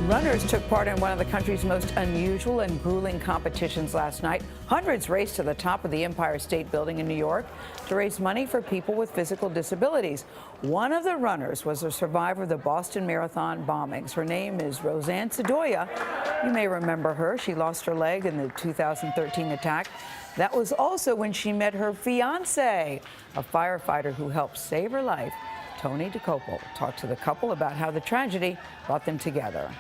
Runners took part in one of the country's most unusual and grueling competitions last night. Hundreds raced to the top of the Empire State Building in New York to raise money for people with physical disabilities. One of the runners was a survivor of the Boston Marathon bombings. Her name is Roseann Sdoia. You may remember her. She lost her leg in the 2013 attack. That was also when she met her fiancé, a firefighter who helped save her life. Tony Dokoupil talked to the couple about how the tragedy brought them together.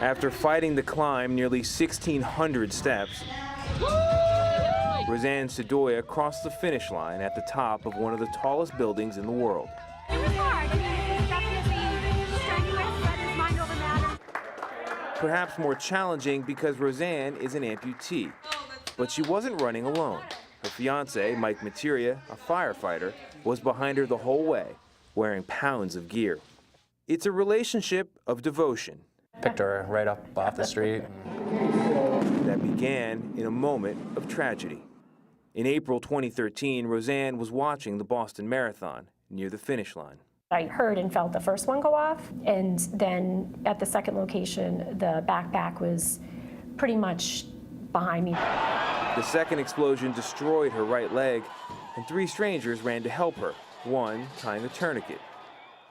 After fighting the climb nearly 1,600 steps, Roseann Sdoia crossed the finish line at the top of one of the tallest buildings in the world. It was hard. It was definitely strenuous, but his mind over matter. Perhaps more challenging because Roseann is an amputee. But she wasn't running alone. Her fiancé, Mike Materia, a firefighter, was behind her the whole way, wearing pounds of gear. It's a relationship of devotion. Picked her right up off the street. That began in a moment of tragedy. In April 2013, Roseann was watching the Boston Marathon near the finish line. I heard and felt the first one go off, and then at the second location, the backpack was pretty much behind me. The second explosion destroyed her right leg, and three strangers ran to help her, one tying a tourniquet.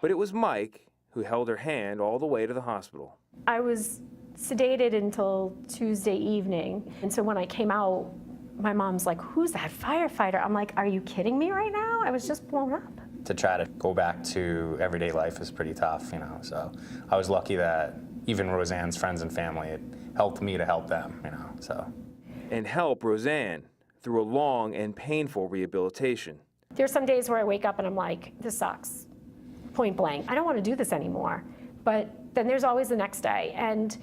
But it was Mike who held her hand all the way to the hospital. I was sedated until Tuesday evening, and so when I came out, my mom's like, "Who's that firefighter?" I'm like, "Are you kidding me right now?" I was just blown up. To try to go back to everyday life is pretty tough, so I was lucky that even Roseann's friends and family had helped me to help them, so. And help Roseann through a long and painful rehabilitation. There's some days where I wake up and I'm like, this sucks, point blank. I don't want to do this anymore. But then there's always the next day, and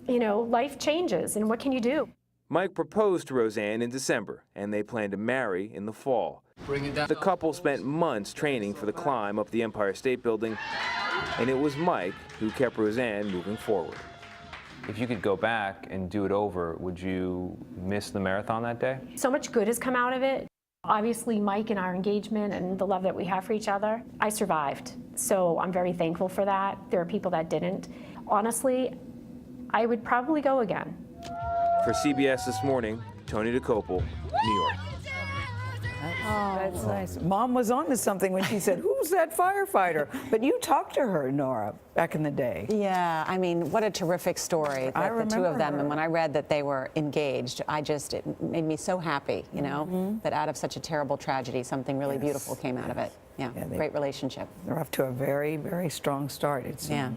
life changes, and what can you do? Mike proposed to Roseann in December, and they plan to marry in the fall. The couple spent months training for the climb up the Empire State Building, and it was Mike who kept Roseann moving forward. If you could go back and do it over, would you miss the marathon that day? So much good has come out of it. Obviously, Mike and our engagement and the love that we have for each other, I survived. So I'm very thankful for that. There are people that didn't. Honestly, I would probably go again. For CBS This Morning, Tony Dokoupil, New York. That's nice. Mom was on to something when she said, "Who's that firefighter?" But you talked to her, Nora, back in the day. Yeah, I mean, what a terrific story, I the two of them. remember her. And when I read that they were engaged, it made me so happy, that out of such a terrible tragedy, something really beautiful came out of it. Yeah, great relationship. They're off to a very, very strong start, it seems. Yeah.